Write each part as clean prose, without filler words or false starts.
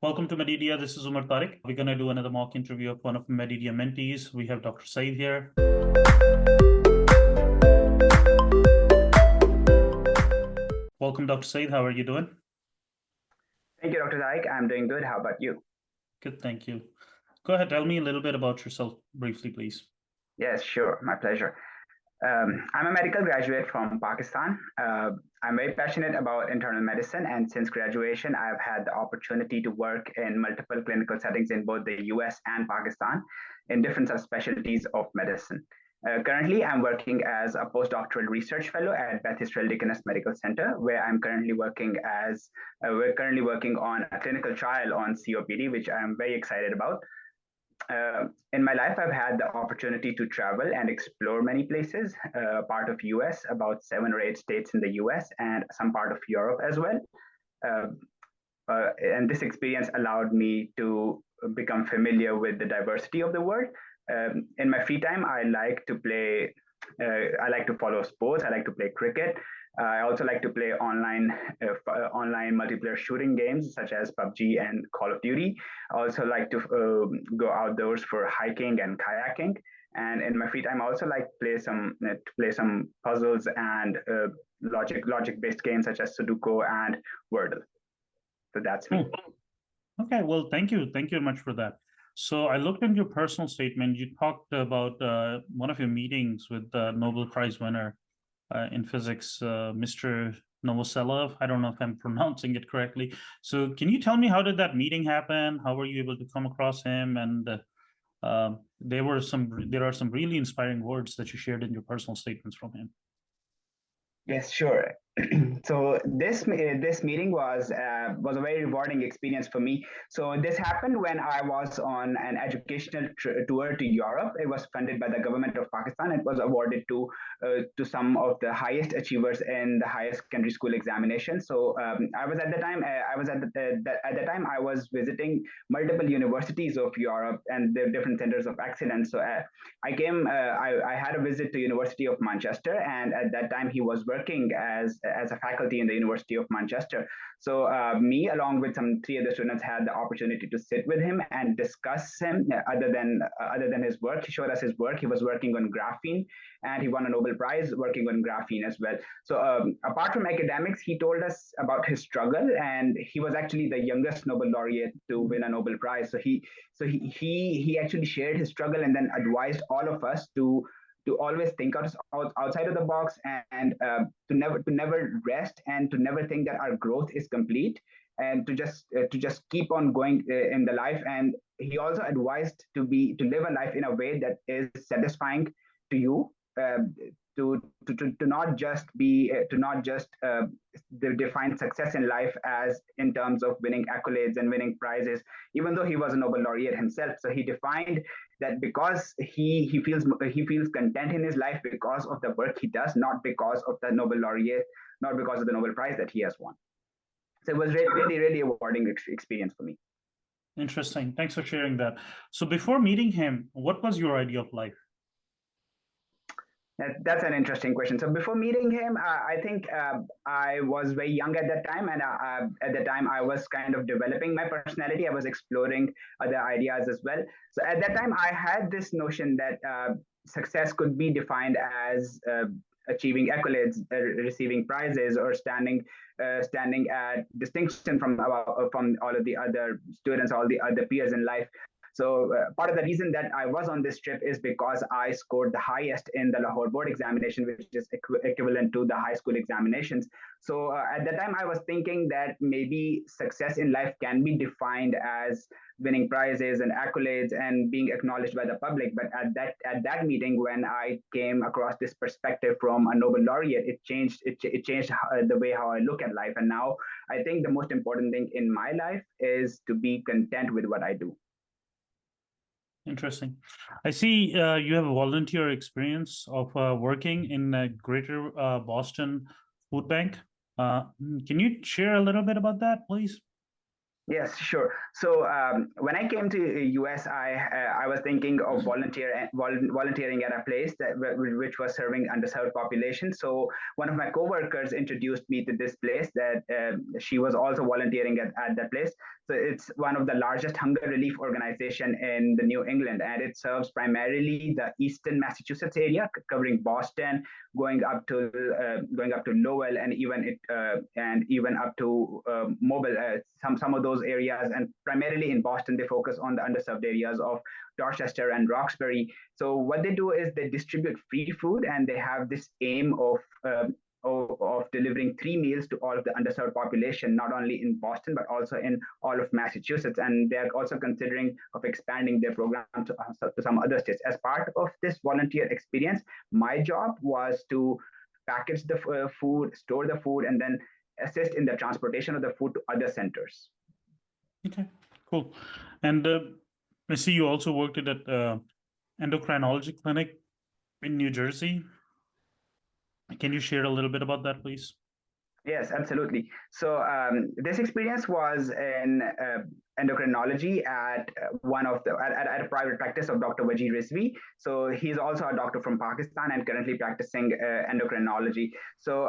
Welcome to Mededia. This is Tariq. We're going to do another mock interview of one of Mededia mentees. We have Dr. Saeed here. Welcome, Dr. Saeed. How are you doing? Thank you, Dr. Tariq. I'm doing good. How about you? Good, thank you. Go ahead, tell me a little bit about yourself briefly, please. Yes, sure. My pleasure. I'm a medical graduate from Pakistan. I'm very passionate about internal medicine, and since graduation, I've had the opportunity to work in multiple clinical settings in both the US and Pakistan in different subspecialties of medicine. Currently, I'm working as a postdoctoral research fellow at Beth Israel Deaconess Medical Center, where we're currently working on a clinical trial on COPD, which I'm very excited about. In my life, I've had the opportunity to travel and explore many places, part of US, about 7 or 8 states in the US, and some part of Europe as well. Uh, and this experience allowed me to become familiar with the diversity of the world. In my free time, I like to follow sports. I like to play cricket. I also like to play online multiplayer shooting games such as PUBG and Call of Duty. I also like to go outdoors for hiking and kayaking. And in my free time, I also like to play some puzzles and logic based games such as Sudoku and Wordle. So that's me. Okay, well, thank you. Thank you very much for that. So I looked at your personal statement. You talked about one of your meetings with the Nobel Prize winner in physics, Mr. Novoselov. I don't know if I'm pronouncing it correctly. So can you tell me, how did that meeting happen? How were you able to come across him? And there are some really inspiring words that you shared in your personal statements from him. Yes, sure. So this meeting was a very rewarding experience for me. So this happened when I was on an educational tour to Europe. It was funded by the government of Pakistan. It was awarded to some of the highest achievers in the higher secondary school examination. So I was at the time I was at the time I was visiting multiple universities of Europe and the different centers of excellence. So I had a visit to University of Manchester, and at that time he was working as a faculty in the University of Manchester. So me, along with some three other students, had the opportunity to sit with him and discuss him. Other than his work, he showed us his work. He was working on graphene, and he won a Nobel Prize working on graphene as well. So apart from academics, he told us about his struggle, and he was actually the youngest Nobel laureate to win a Nobel Prize. So he actually shared his struggle and then advised all of us to always think outside of the box, and to never rest, and to never think that our growth is complete, and to just keep on going in the life. And he also advised to live a life in a way that is satisfying to you, uh, to not just be to not just define success in life as in terms of winning accolades and winning prizes, even though he was a Nobel laureate himself. So he defined that because he feels content in his life because of the work he does, not because of the Nobel laureate, not because of the Nobel Prize that he has won. So it was really, really a rewarding experience for me. Interesting. Thanks for sharing that. So before meeting him, what was your idea of life? That's an interesting question. So before meeting him, I think I was very young at that time, and at the time I was kind of developing my personality. I was exploring other ideas as well. So at that time, I had this notion that success could be defined as achieving accolades, receiving prizes, or standing at distinction from all of the other students, all the other peers in life. So part of the reason that I was on this trip is because I scored the highest in the Lahore board examination, which is equivalent to the high school examinations. So at that time, I was thinking that maybe success in life can be defined as winning prizes and accolades and being acknowledged by the public. But at that meeting, when I came across this perspective from a Nobel laureate, it changed the way how I look at life. And now I think the most important thing in my life is to be content with what I do. Interesting. I see you have a volunteer experience of working in Greater Boston Food Bank. Can you share a little bit about that, please? Yes, sure. So when I came to US, I was thinking of volunteering at a place which was serving underserved population. So one of my coworkers introduced me to this place that she was also volunteering at that place. So it's one of the largest hunger relief organization in the New England, and it serves primarily the eastern Massachusetts area, covering Boston, going up to Lowell, and even up to Mobile. Some of those areas, and primarily in Boston, they focus on the underserved areas of Dorchester and Roxbury. So what they do is they distribute free food, and they have this aim of delivering 3 meals to all of the underserved population, not only in Boston, but also in all of Massachusetts. And they're also considering of expanding their program to some other states. As part of this volunteer experience, my job was to package the food, store the food, and then assist in the transportation of the food to other centers. Okay, cool. And I see you also worked at endocrinology clinic in New Jersey. Can you share a little bit about that, please? Yes, absolutely. So this experience was in endocrinology at at a private practice of Dr. Wajid Rizvi. So he's also a doctor from Pakistan and currently practicing endocrinology. So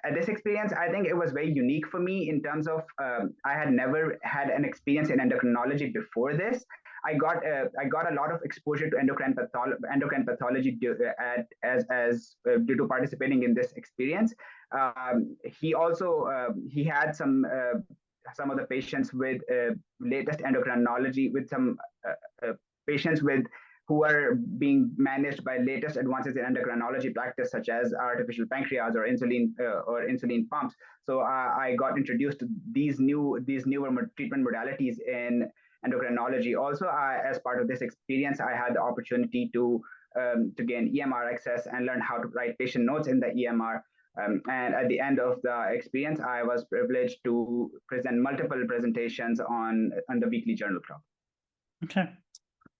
at this experience, I think it was very unique for me in terms of I had never had an experience in endocrinology before this. I got a lot of exposure to endocrine pathology due to participating in this experience. He also he had some of the patients with latest endocrinology, with some patients with who are being managed by latest advances in endocrinology practice, such as artificial pancreas or insulin pumps. So I got introduced to these newer treatment modalities in endocrinology. Also, as part of this experience, I had the opportunity to gain EMR access and learn how to write patient notes in the EMR. And at the end of the experience, I was privileged to present multiple presentations on the weekly journal club. Okay.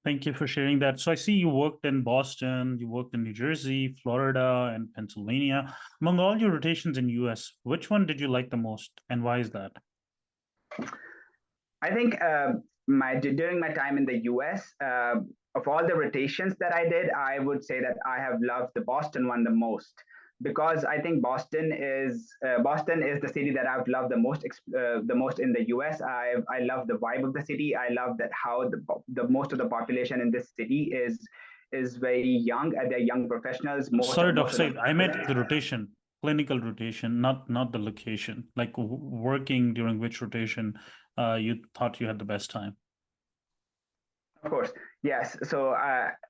Thank you for sharing that. So I see you worked in Boston, you worked in New Jersey, Florida, and Pennsylvania. Among all your rotations in US, which one did you like the most, and why is that? I think during my time in the US, of all the rotations that I did, I would say that I have loved the Boston one the most, because I think Boston is the city that I've loved the most in the US. I love the vibe of the city. I love that how the most of the population in this city is very young. They're young professionals. Sorry, Dr. Saeed, I meant the rotation, clinical rotation, not the location. Like working during which rotation you thought you had the best time? Of course, yes. So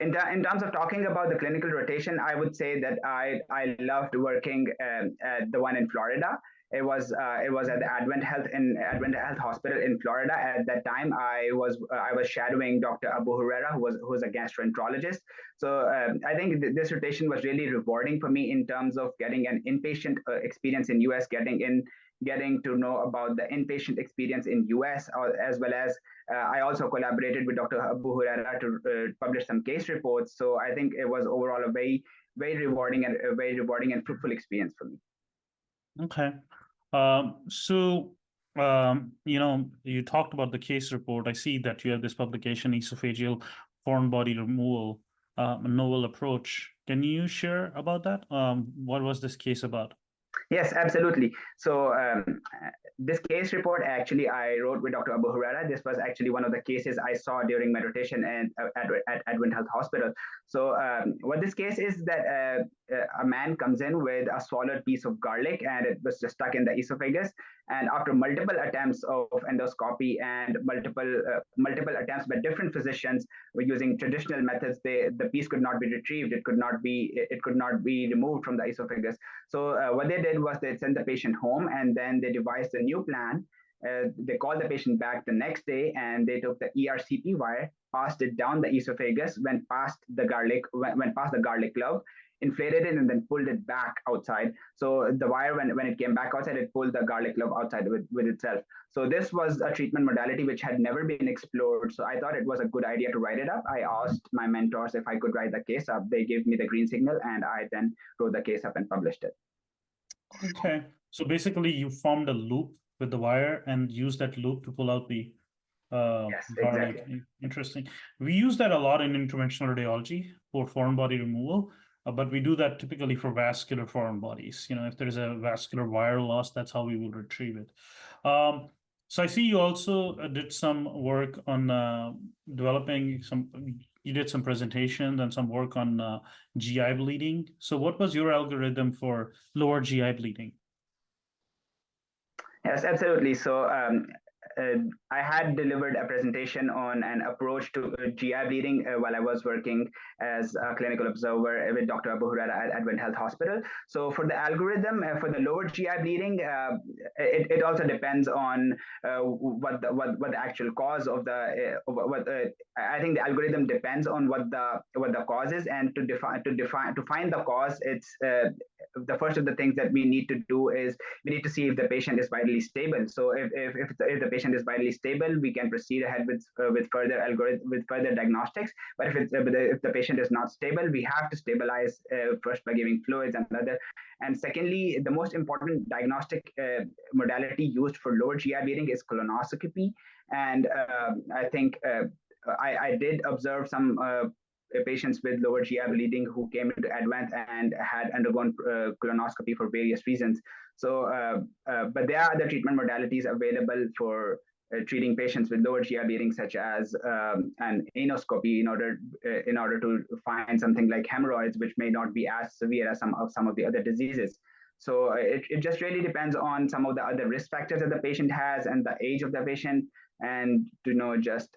in terms of talking about the clinical rotation, I would say that I loved working at the one in Florida. It was at the Advent Health Hospital in Florida. At that time, I was shadowing Dr. Abu Huraira, who was a gastroenterologist. So I think this rotation was really rewarding for me in terms of getting an inpatient experience in US, getting to know about the inpatient experience in US, as well as I also collaborated with Dr. Abu Huraira to publish some case reports. So I think it was overall a very rewarding and fruitful experience for me. Okay. You talked about the case report. I see that you have this publication, Esophageal Foreign Body Removal, a novel approach. Can you share about that? What was this case about? Yes, absolutely. So this case report, actually, I wrote with Dr. Abu Huraira. This was actually one of the cases I saw during my rotation at Advent Health Hospital. So what this case is that a man comes in with a swallowed piece of garlic, and it was just stuck in the esophagus. And after multiple attempts of endoscopy and multiple attempts by different physicians using traditional methods, the piece could not be retrieved. It could not be removed from the esophagus. So what they did was they sent the patient home, and then they devised a new plan. They called the patient back the next day, and they took the ERCP wire, passed it down the esophagus, went past the garlic glove, inflated it, and then pulled it back outside. So the wire, when it came back outside, it pulled the garlic glove outside with itself. So this was a treatment modality which had never been explored. So I thought it was a good idea to write it up. I asked my mentors if I could write the case up. They gave me the green signal, and I then wrote the case up and published it. Okay. So basically you formed a loop with the wire and used that loop to pull out the Yes, garlic. exactly. Interesting. We use that a lot in interventional radiology for foreign body removal, but we do that typically for vascular foreign bodies. If there's a vascular wire loss, that's how we will retrieve it. So I see you also did some work on developing some, you did some presentations and some work on GI bleeding. So what was your algorithm for lower GI bleeding? Yes, absolutely. So uh, I had delivered a presentation on an approach to GI bleeding while I was working as a clinical observer with Dr. Abu Huraira at Advent Health Hospital. So for the algorithm for the lower GI bleeding, it also depends on what the actual cause of the what I think the algorithm depends on what the cause is, and to find the cause, it's the first of the things that we need to do is we need to see if the patient is vitally stable. So if the patient is vitally stable, we can proceed ahead with further algorithm with further diagnostics. But if the patient is not stable, we have to stabilize first by giving fluids and other. And secondly, the most important diagnostic modality used for lower GI bleeding is colonoscopy. And I think I did observe some patients with lower GI bleeding who came into Advent and had undergone colonoscopy for various reasons. So, but there are other treatment modalities available for treating patients with lower GI bleeding, such as an anoscopy, in order to find something like hemorrhoids, which may not be as severe as some of the other diseases. So it just really depends on some of the other risk factors that the patient has and the age of the patient, and to know just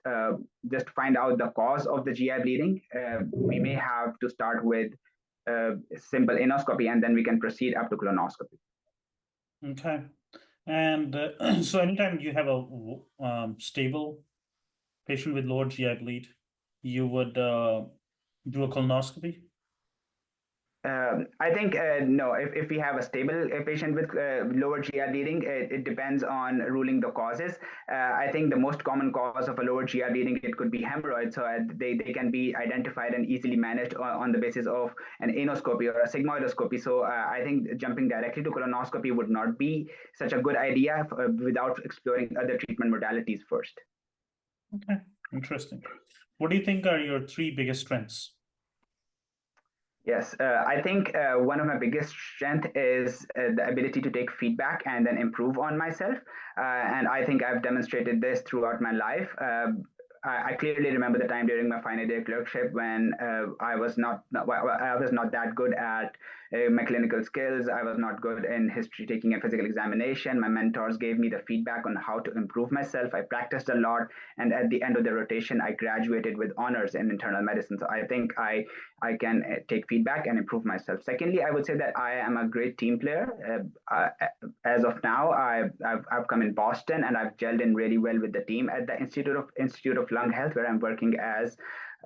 find out the cause of the GI bleeding. We may have to start with simple anoscopy, and then we can proceed up to colonoscopy. Okay. And so anytime you have a stable patient with lower GI bleed, you would do a colonoscopy? I think no. If we have a stable patient with lower GI bleeding, it depends on ruling the causes. I think the most common cause of a lower GI bleeding, it could be hemorrhoids. So they can be identified and easily managed on the basis of an anoscopy or a sigmoidoscopy. So I think jumping directly to colonoscopy would not be such a good idea without exploring other treatment modalities first. Okay, interesting. What do you think are your three biggest strengths? Yes, I think one of my biggest strength is the ability to take feedback and then improve on myself. And I think I've demonstrated this throughout my life. I clearly remember the time during my final day clerkship when I was not that good at my clinical skills. I was not good in history taking a physical examination. My mentors gave me the feedback on how to improve myself. I practiced a lot, and at the end of the rotation, I graduated with honors in internal medicine. So I think I can take feedback and improve myself. Secondly, I would say that I am a great team player. As of now, I've come in Boston and I've gelled in really well with the team at the Institute of Lung Health, where I'm working as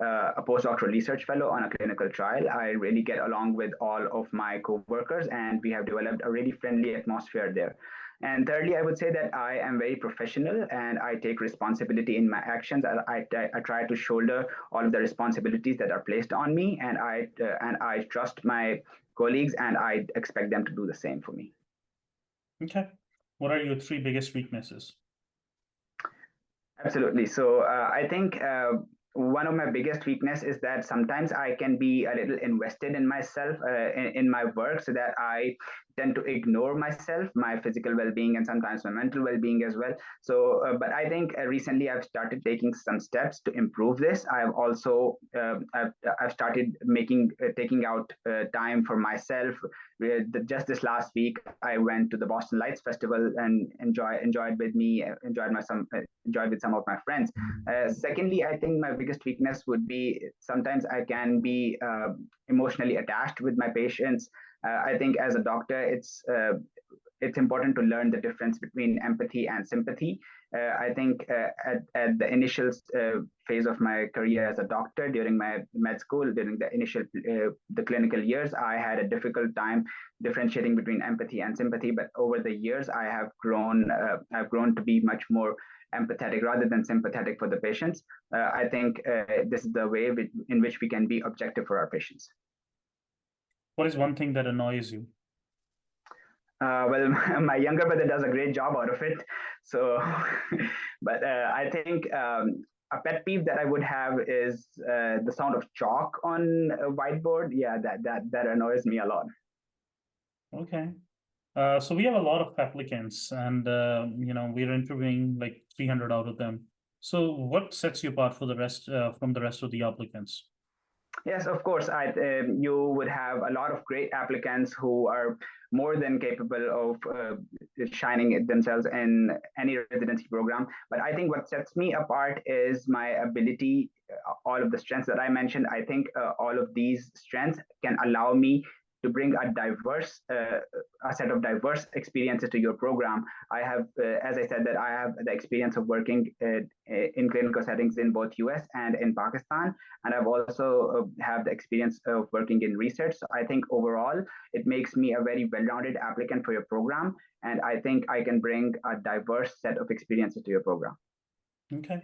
a postdoctoral research fellow on a clinical trial. I really get along with all of my co-workers, and we have developed a really friendly atmosphere there. And thirdly, I would say that I am very professional and I take responsibility in my actions. I try to shoulder all of the responsibilities that are placed on me, and I trust my colleagues, and I expect them to do the same for me. Okay. What are your three biggest weaknesses? Absolutely. So I think one of my biggest weakness is that sometimes I can be a little invested in myself, in my work, so that I tend to ignore myself, my physical well-being, and sometimes my mental well-being as well. So, but I think recently I've started taking some steps to improve this. I've also I've started taking out time for myself. Just this last week, I went to the Boston Lights Festival and enjoyed with some of my friends. Secondly, I think my biggest weakness would be sometimes I can be emotionally attached with my patients. I think as a doctor, it's important to learn the difference between empathy and sympathy. I think at the initial phase of my career as a doctor, during my med school, during the clinical years, I had a difficult time differentiating between empathy and sympathy. But over the years, I've grown to be much more empathetic rather than sympathetic for the patients. I think this is the way in which we can be objective for our patients. What is one thing that annoys you? Well, my younger brother does a great job out of it. So, but I think a pet peeve that I would have is the sound of chalk on a whiteboard. Yeah, that annoys me a lot. Okay. So we have a lot of applicants, and we're interviewing like 300 out of them. So what sets you apart for the rest from the rest of the applicants? Yes, of course. You would have a lot of great applicants who are more than capable of shining themselves in any residency program. But I think what sets me apart is my ability, all of the strengths that I mentioned. I think all of these strengths can allow me to bring a set of diverse experiences to your program. I have, as I said, that I have the experience of working in clinical settings in both US and in Pakistan, and I've also have the experience of working in research. So I think overall it makes me a very well-rounded applicant for your program, and I think I can bring a diverse set of experiences to your program. Okay.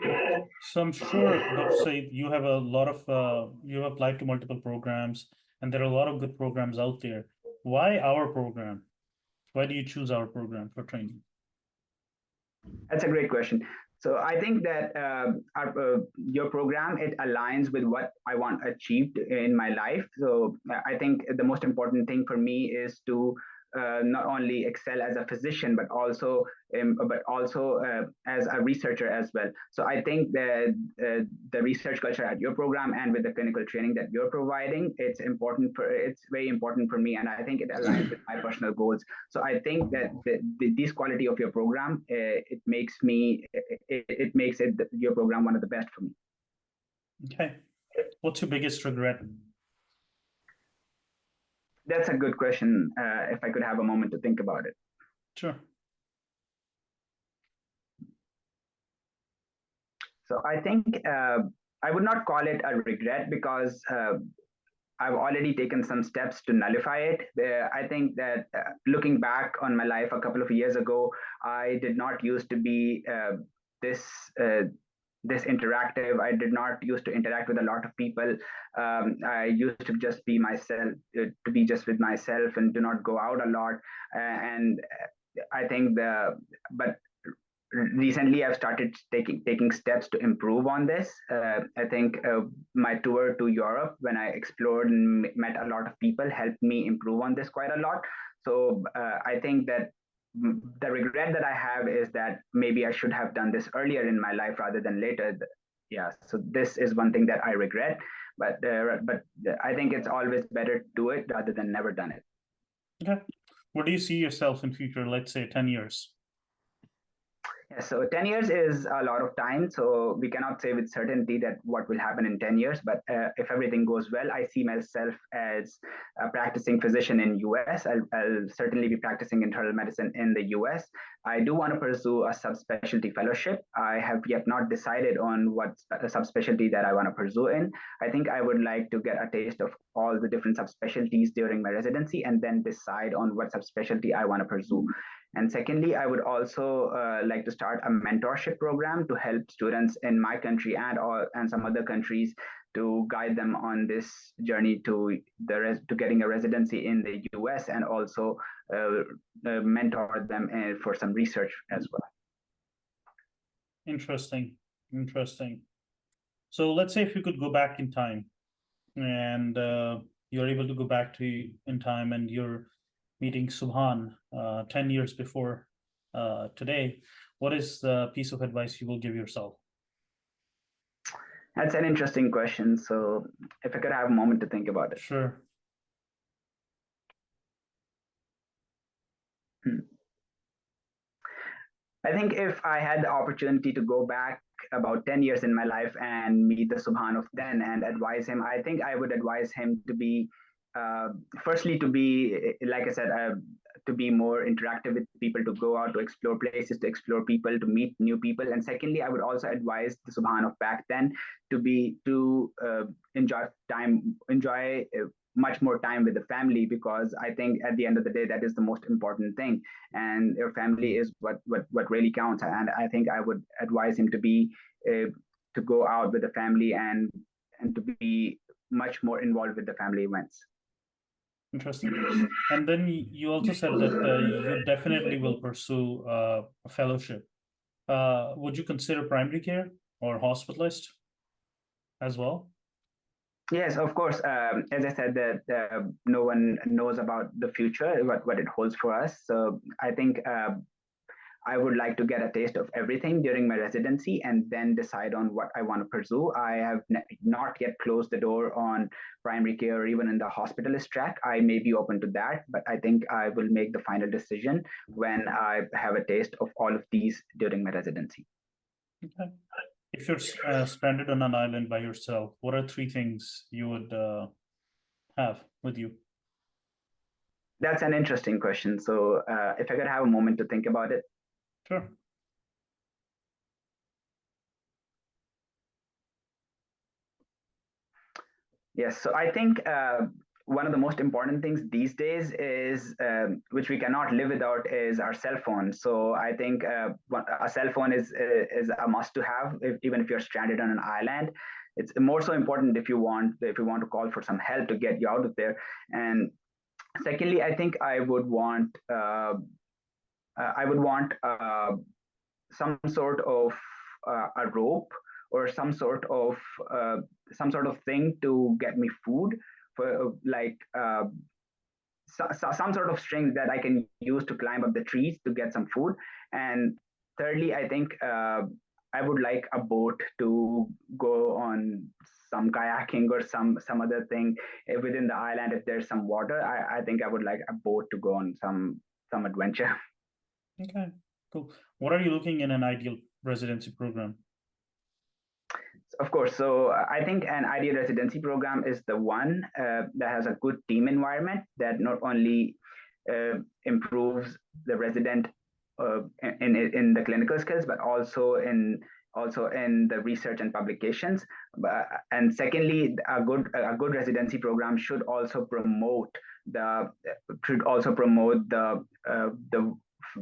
So I'm sure, let's say you have a lot of you have applied to multiple programs, and there are a lot of good programs out there. Why our program? Why do you choose our program for training? That's a great question. So I think that your program, it aligns with what I want achieved in my life. So I think the most important thing for me is to not only excel as a physician, but also as a researcher as well. So I think that the research culture at your program and with the clinical training that you're providing, it's very important for me, and I think it aligns with my personal goals. So I think that this quality of your program, it makes it your program one of the best for me. Okay. What's your biggest regret? That's a good question. If I could have a moment to think about it. Sure. So I think I would not call it a regret because I've already taken some steps to nullify it. I think that looking back on my life a couple of years ago, I did not used to be this. This interactive. I did not used to interact with a lot of people. I used to just be myself, to be just with myself, and do not go out a lot. And I think but recently I've started taking steps to improve on this. I think my tour to Europe, when I explored and met a lot of people, helped me improve on this quite a lot. So I think that the regret that I have is that maybe I should have done this earlier in my life rather than later. Yeah, so this is one thing that I regret, but I think it's always better to do it rather than never done it. Okay. Where do you see yourself in future, let's say 10 years? Yeah, so 10 years is a lot of time. So we cannot say with certainty that what will happen in 10 years. But if everything goes well, I see myself as a practicing physician in US. I'll certainly be practicing internal medicine in the US. I do want to pursue a subspecialty fellowship. I have yet not decided on what subspecialty that I want to pursue in. I think I would like to get a taste of all the different subspecialties during my residency and then decide on what subspecialty I want to pursue. And secondly, I would also like to start a mentorship program to help students in my country and some other countries to guide them on this journey to getting a residency in the US, and also mentor them for some research as well. Interesting. Interesting. So let's say if you could go back in time and you're able to go back in time and you're meeting Subhan 10 years before today, what is the piece of advice you will give yourself? That's an interesting question. So if I could have a moment to think about it. Sure. I think if I had the opportunity to go back about 10 years in my life and meet the Subhan of then and advise him, I think I would advise him to be, firstly, to be, like I said, to be more interactive with people, to go out to explore places, to explore people, to meet new people. And secondly, I would also advise the Subhan of back then to enjoy time, enjoy much more time with the family, because I think at the end of the day that is the most important thing, and your family is what really counts. And I think I would advise him to be to go out with the family and to be much more involved with the family events. Interesting. And then you also said that you definitely will pursue a fellowship. Would you consider primary care or hospitalist as well? Yes, of course. As I said, that no one knows about the future, what it holds for us. So I think I would like to get a taste of everything during my residency and then decide on what I want to pursue. I have not yet closed the door on primary care or even in the hospitalist track. I may be open to that, but I think I will make the final decision when I have a taste of all of these during my residency. Okay. If you're stranded on an island by yourself, what are three things you would have with you? That's an interesting question. So, if I could have a moment to think about it. Sure. Yes, so I think one of the most important things these days is, which we cannot live without, is our cell phone. So I think a cell phone is a must to have, even if you're stranded on an island. It's more so important if you want to call for some help to get you out of there. And secondly, I think I would want some sort of a rope or uh, some sort of thing to get me food for some sort of string that I can use to climb up the trees to get some food. And thirdly, I think I would like a boat to go on some kayaking or some other thing within the island. If there's some water, I think I would like a boat to go on some adventure. Okay, cool. What are you looking in an ideal residency program? Of course. So I think an ideal residency program is the one that has a good team environment that not only improves the resident in the clinical skills, but also in the research and publications. And secondly, a good residency program should also promote the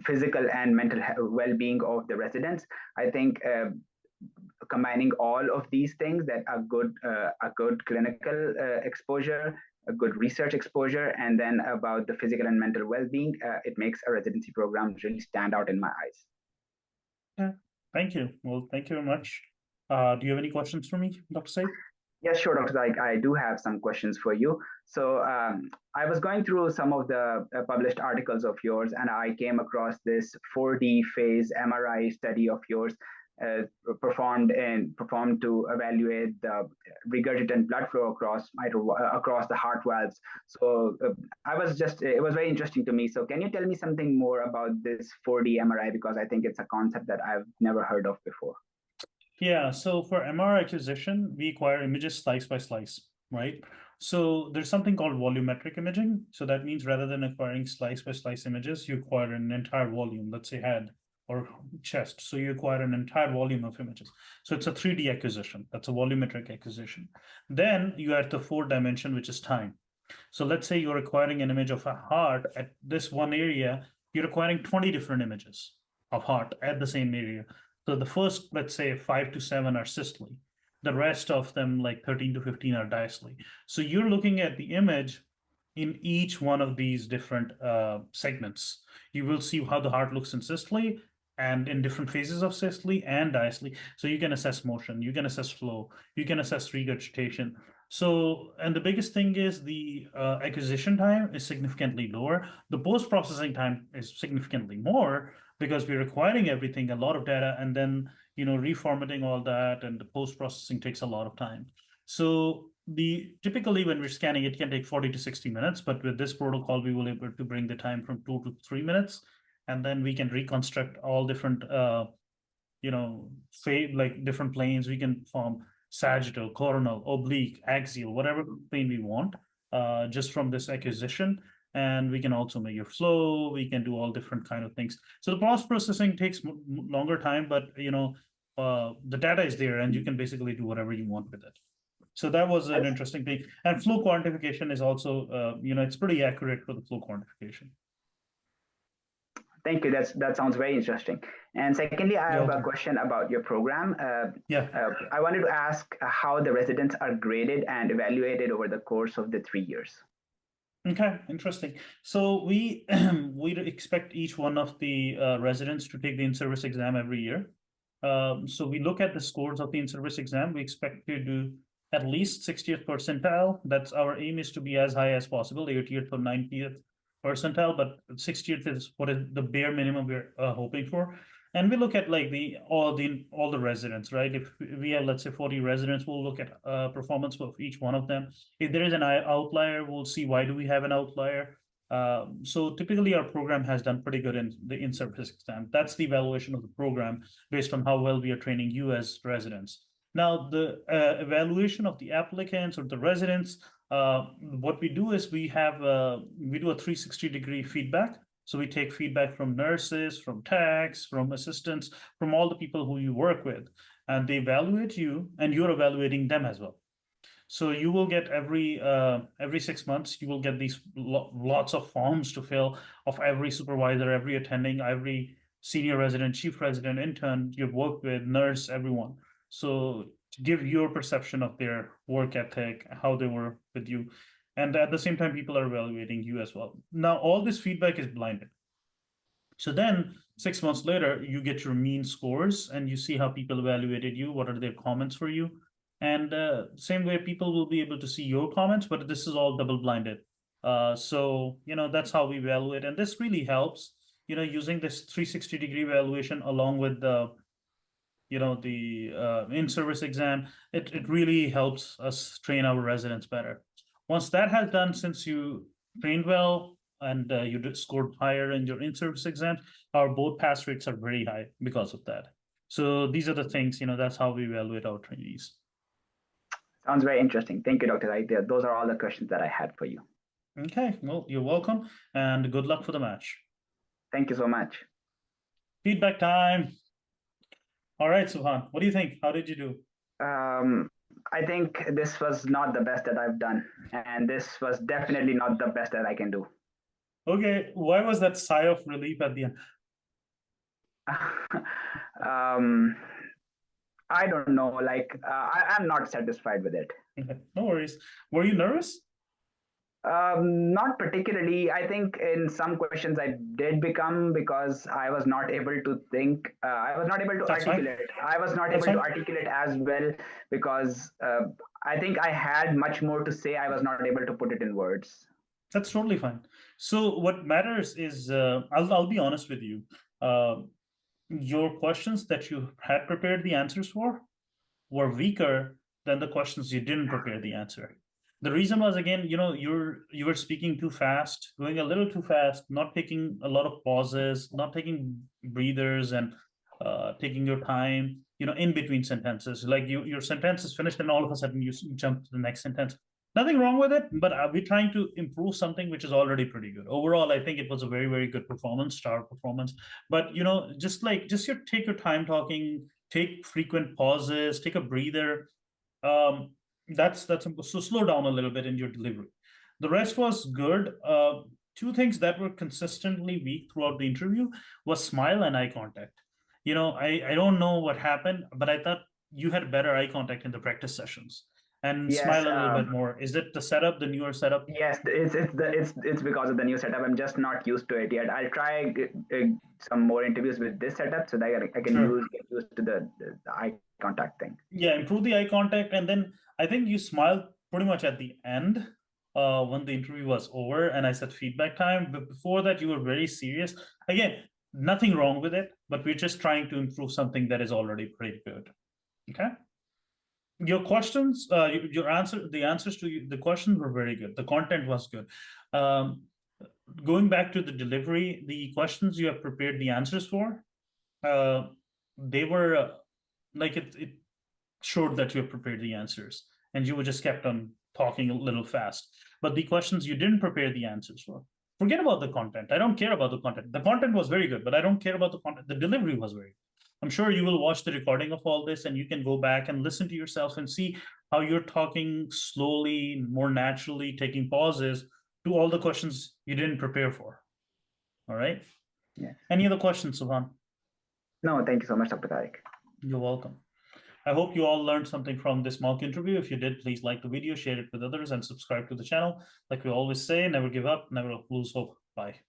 physical and mental well-being of the residents. I think combining all of these things, that a good clinical exposure, a good research exposure, and then about the physical and mental well-being, it makes a residency program really stand out in my eyes. Yeah, thank you. Well, thank you very much. Do you have any questions for me, Dr. Said? Yes, sure, Dr. Tariq. I do have some questions for you. So I was going through some of the published articles of yours, and I came across this 4D phase MRI study of yours uh, performed to evaluate the regurgitant blood flow across the heart valves. So it was very interesting to me. So can you tell me something more about this 4D MRI, because I think it's a concept that I've never heard of before. Yeah, so for MR acquisition, we acquire images slice by slice, right? So there's something called volumetric imaging. So that means rather than acquiring slice by slice images, you acquire an entire volume, let's say head or chest. So you acquire an entire volume of images. So it's a 3D acquisition. That's a volumetric acquisition. Then you add the fourth dimension, which is time. So let's say you're acquiring an image of a heart at this one area, you're acquiring 20 different images of heart at the same area. So the first, let's say 5 to 7 are systole. The rest of them, like 13 to 15, are diastole. So you're looking at the image in each one of these different segments. You will see how the heart looks in systole and in different phases of systole and diastole. So you can assess motion, you can assess flow, you can assess regurgitation. So, and the biggest thing is the acquisition time is significantly lower. The post-processing time is significantly more because we're acquiring everything, a lot of data, and then reformatting all that, and the post-processing takes a lot of time. So the typically when we're scanning, it can take 40 to 60 minutes, but with this protocol, we will able to bring the time from 2 to 3 minutes, and then we can reconstruct all different like different planes. We can form sagittal, coronal, oblique, axial, whatever plane we want, just from this acquisition. And we can also measure flow. We can do all different kind of things. So the post processing takes longer time, but the data is there, and you can basically do whatever you want with it. So that was an interesting thing. And flow quantification is also, it's pretty accurate for the flow quantification. Thank you. That sounds very interesting. And secondly, I You're have a welcome. question about your program. Yeah. I wanted to ask how the residents are graded and evaluated over the course of the 3 years. Okay, interesting. So we we expect each one of the residents to take the in-service exam every year. So we look at the scores of the in-service exam. We expect to do at least 60th percentile. That's our aim, is to be as high as possible, 80th or 90th percentile, but 60th is what is the bare minimum we're hoping for. And we look at like all the residents, right? If we have, let's say, 40 residents, we'll look at performance of each one of them. If there is an outlier, we'll see why do we have an outlier. So typically our program has done pretty good in the in-service exam. That's the evaluation of the program based on how well we are training you as residents. Now, the evaluation of the applicants or the residents, what we do is we do a 360-degree feedback. So we take feedback from nurses, from techs, from assistants, from all the people who you work with, and they evaluate you, and you're evaluating them as well. So you will get every 6 months, you will get these lots of forms to fill of every supervisor, every attending, every senior resident, chief resident, intern you've worked with, nurse, everyone. So to give your perception of their work ethic, how they were with you. And at the same time, people are evaluating you as well. Now, all this feedback is blinded. So then 6 months later, you get your mean scores and you see how people evaluated you, what are their comments for you. And same way, people will be able to see your comments, but this is all double blinded. So, that's how we evaluate. And this really helps, using this 360-degree evaluation along with the in-service exam, it really helps us train our residents better. Once that has done, since you trained well and you scored higher in your in-service exams, our both pass rates are very high because of that. So these are the things, that's how we evaluate our trainees. Sounds very interesting. Thank you, Dr. Saeed. Those are all the questions that I had for you. Okay, well, you're welcome, and good luck for the match. Thank you so much. Feedback time. All right, Subhan, what do you think? How did you do? I think this was not the best that I've done, and this was definitely not the best that I can do. Okay, why was that sigh of relief at the end? I don't know. Like, I'm not satisfied with it. Okay, no worries. Were you nervous? Not particularly. I think in some questions I did become, because I was not able to think. I was not able to That's fine. articulate. I was not That's able to fine. articulate as well, because I think I had much more to say. I was not able to put it in words. That's totally fine. So what matters is, I'll be honest with you. Your questions that you had prepared the answers for were weaker than the questions you didn't prepare the answer. The reason was, again, you were speaking too fast, going a little too fast, not taking a lot of pauses, not taking breathers, and taking your time, in between sentences. Like your sentence is finished, and all of a sudden you jump to the next sentence. Nothing wrong with it, but we're trying to improve something which is already pretty good. Overall, I think it was a very, very good performance, star performance. But take your time talking, take frequent pauses, take a breather. That's so slow down a little bit in your delivery. The rest was good. Two things that were consistently weak throughout the interview was smile and eye contact. I don't know what happened, but I thought you had better eye contact in the practice sessions and Yes. smile a little bit more. Is it the setup, the newer setup? Yes, it's because of the new setup. I'm just not used to it yet. I'll try some more interviews with this setup so that I can Sure. get used to the eye contact thing. Yeah, improve the eye contact, and then I think you smiled pretty much at the end when the interview was over, and I said feedback time. But before that, you were very serious. Again, nothing wrong with it, but we're just trying to improve something that is already pretty good. Okay. Your questions, the answers to the questions were very good. The content was good. Going back to the delivery, the questions you have prepared the answers for, they were like it showed that you have prepared the answers, and you were just kept on talking a little fast. But the questions you didn't prepare the answers for, forget about the content. I don't care about the content. The content was very good, but I don't care about the content. The delivery was very good. I'm sure you will watch the recording of all this and you can go back and listen to yourself and see how you're talking slowly, more naturally, taking pauses to all the questions you didn't prepare for. All right. Yeah. Any other questions, Subhan? No, thank you so much, Dr. Tariq. You're welcome. I hope you all learned something from this mock interview. If you did, please like the video, share it with others, and subscribe to the channel. Like we always say, never give up, never lose hope. Bye.